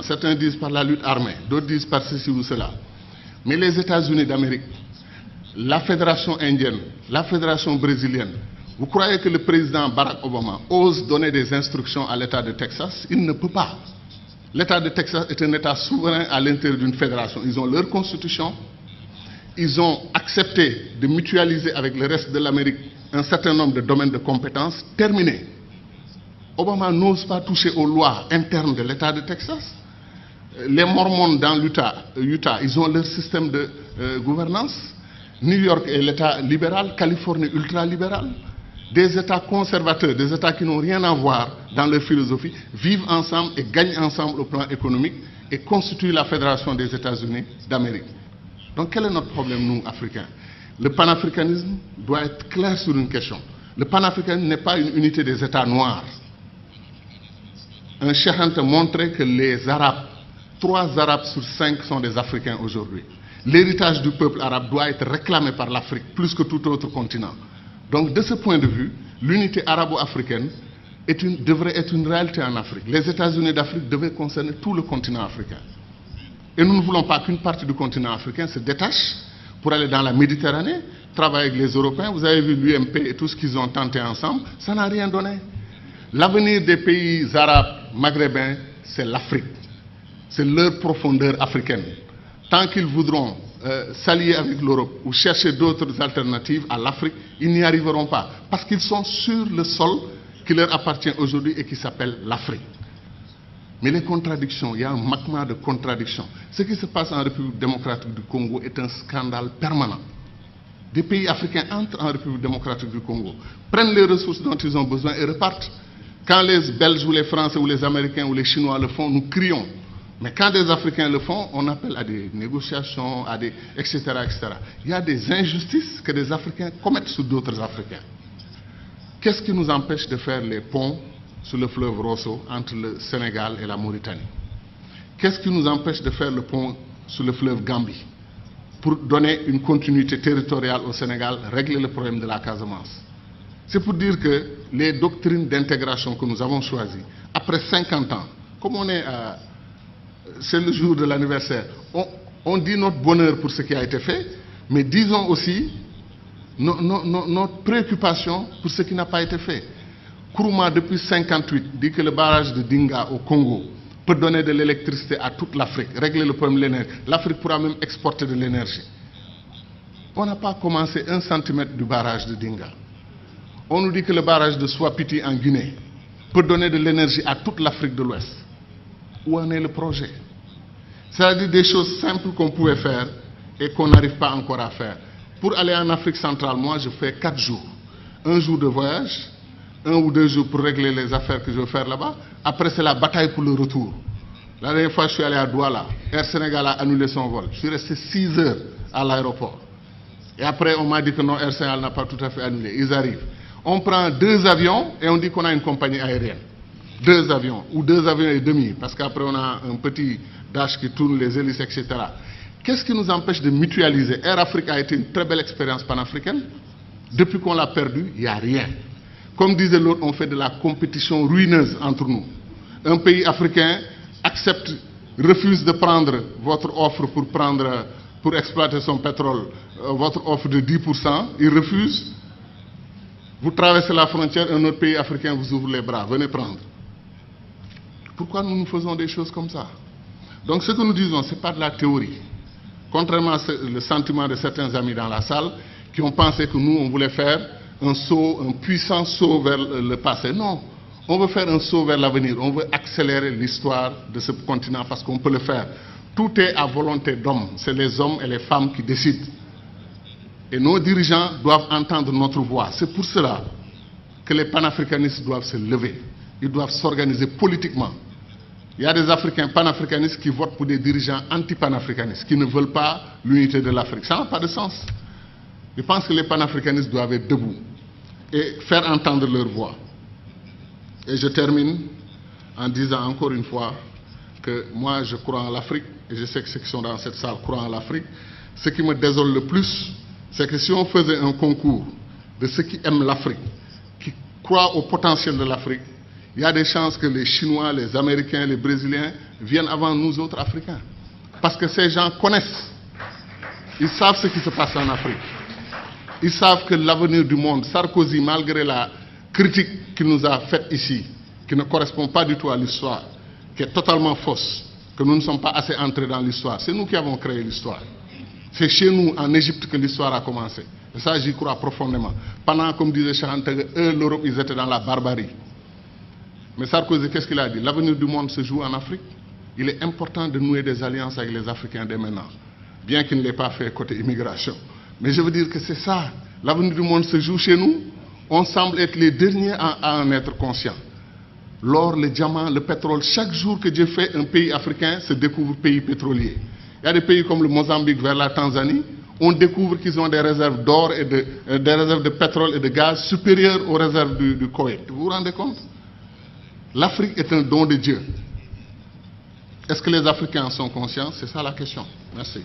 Comment? Certains disent par la lutte armée, d'autres disent par ceci ou cela. Mais les États-Unis d'Amérique, la Fédération indienne, la Fédération brésilienne, vous croyez que le président Barack Obama ose donner des instructions à l'État de Texas? Il ne peut pas. L'État de Texas est un État souverain à l'intérieur d'une fédération. Ils ont leur constitution. Ils ont accepté de mutualiser avec le reste de l'Amérique un certain nombre de domaines de compétences. Terminé. Obama n'ose pas toucher aux lois internes de l'État de Texas. Les Mormons dans l'Utah, ils ont leur système de gouvernance. New York est l'État libéral, Californie ultra-libéral. Des États conservateurs, des États qui n'ont rien à voir dans leur philosophie, vivent ensemble et gagnent ensemble au plan économique et constituent la Fédération des États-Unis d'Amérique. Donc quel est notre problème, nous, Africains? Le panafricanisme doit être clair sur une question. Le panafricanisme n'est pas une unité des États noirs. Un Cheikh Anta montrait que les Arabes, 3 Arabes sur 5 sont des Africains aujourd'hui. L'héritage du peuple arabe doit être réclamé par l'Afrique plus que tout autre continent. Donc de ce point de vue, l'unité arabo-africaine devrait être une réalité en Afrique. Les États-Unis d'Afrique devaient concerner tout le continent africain. Et nous ne voulons pas qu'une partie du continent africain se détache pour aller dans la Méditerranée, travailler avec les Européens. Vous avez vu l'UMP et tout ce qu'ils ont tenté ensemble, ça n'a rien donné. L'avenir des pays arabes, maghrébins, c'est l'Afrique. C'est leur profondeur africaine. Tant qu'ils voudront s'allier avec l'Europe ou chercher d'autres alternatives à l'Afrique, ils n'y arriveront pas. Parce qu'ils sont sur le sol qui leur appartient aujourd'hui et qui s'appelle l'Afrique. Mais les contradictions, il y a un magma de contradictions. Ce qui se passe en République démocratique du Congo est un scandale permanent. Des pays africains entrent en République démocratique du Congo, prennent les ressources dont ils ont besoin et repartent. Quand les Belges ou les Français ou les Américains ou les Chinois le font, nous crions. Mais quand des Africains le font, on appelle à des négociations, etc., etc. Il y a des injustices que des Africains commettent sur d'autres Africains. Qu'est-ce qui nous empêche de faire les ponts sur le fleuve Rosso entre le Sénégal et la Mauritanie? Qu'est-ce qui nous empêche de faire le pont sur le fleuve Gambie pour donner une continuité territoriale au Sénégal, régler le problème de la Casamance? C'est pour dire que les doctrines d'intégration que nous avons choisies, après 50 ans, comme on est c'est le jour de l'anniversaire, on dit notre bonheur pour ce qui a été fait, mais disons aussi notre préoccupation pour ce qui n'a pas été fait. Kourouma, depuis 1958, dit que le barrage de Dinga au Congo peut donner de l'électricité à toute l'Afrique, régler le problème de l'énergie. L'Afrique pourra même exporter de l'énergie. On n'a pas commencé 1 centimètre du barrage de Dinga. On nous dit que le barrage de Swapiti en Guinée peut donner de l'énergie à toute l'Afrique de l'Ouest. Où en est le projet? C'est-à-dire des choses simples qu'on pouvait faire et qu'on n'arrive pas encore à faire. Pour aller en Afrique centrale, moi, je fais 4 jours. 1 jour de voyage, 1 ou 2 jours pour régler les affaires que je veux faire là-bas. Après, c'est la bataille pour le retour. La dernière fois, je suis allé à Douala. Air Sénégal a annulé son vol. Je suis resté 6 heures à l'aéroport. Et après, on m'a dit que non, Air Sénégal n'a pas tout à fait annulé. Ils arrivent. On prend 2 avions et on dit qu'on a une compagnie aérienne. 2 avions, ou 2 avions et demi, parce qu'après on a un petit dash qui tourne les hélices, etc. Qu'est-ce qui nous empêche de mutualiser? Air Afrique a été une très belle expérience panafricaine. Depuis qu'on l'a perdu, il n'y a rien. Comme disait l'autre, on fait de la compétition ruineuse entre nous. Un pays africain refuse de prendre votre offre pour exploiter son pétrole, votre offre de 10%, il refuse. Vous traversez la frontière, un autre pays africain vous ouvre les bras, venez prendre. Pourquoi nous faisons des choses comme ça? Donc ce que nous disons, ce n'est pas de la théorie. Contrairement à le sentiment de certains amis dans la salle qui ont pensé que nous, on voulait faire un saut, un puissant saut vers le passé. Non, on veut faire un saut vers l'avenir. On veut accélérer l'histoire de ce continent parce qu'on peut le faire. Tout est à volonté d'homme. C'est les hommes et les femmes qui décident. Et nos dirigeants doivent entendre notre voix. C'est pour cela que les panafricanistes doivent se lever. Ils doivent s'organiser politiquement. Il y a des Africains panafricanistes qui votent pour des dirigeants anti-panafricanistes, qui ne veulent pas l'unité de l'Afrique. Ça n'a pas de sens. Je pense que les panafricanistes doivent être debout et faire entendre leur voix. Et je termine en disant encore une fois que moi je crois en l'Afrique, et je sais que ceux qui sont dans cette salle croient en l'Afrique. Ce qui me désole le plus, c'est que si on faisait un concours de ceux qui aiment l'Afrique, qui croient au potentiel de l'Afrique, il y a des chances que les Chinois, les Américains, les Brésiliens viennent avant nous autres Africains. Parce que ces gens connaissent. Ils savent ce qui se passe en Afrique. Ils savent que l'avenir du monde, Sarkozy, malgré la critique qu'il nous a faite ici, qui ne correspond pas du tout à l'histoire, qui est totalement fausse, que nous ne sommes pas assez entrés dans l'histoire. C'est nous qui avons créé l'histoire. C'est chez nous, en Égypte, que l'histoire a commencé. Et ça, j'y crois profondément. Pendant, comme disait Chantal, eux, l'Europe, ils étaient dans la barbarie. Mais Sarkozy, qu'est-ce qu'il a dit? L'avenir du monde se joue en Afrique. Il est important de nouer des alliances avec les Africains dès maintenant. Bien qu'il ne l'ait pas fait côté immigration. Mais je veux dire que c'est ça. L'avenir du monde se joue chez nous. On semble être les derniers à en être conscients. L'or, le diamant, le pétrole, chaque jour que Dieu fait, un pays africain se découvre pays pétrolier. Il y a des pays comme le Mozambique vers la Tanzanie, on découvre qu'ils ont des réserves d'or et des réserves de pétrole et de gaz supérieures aux réserves du Koweït. Vous vous rendez compte? L'Afrique est un don de Dieu. Est-ce que les Africains en sont conscients? C'est ça la question. Merci.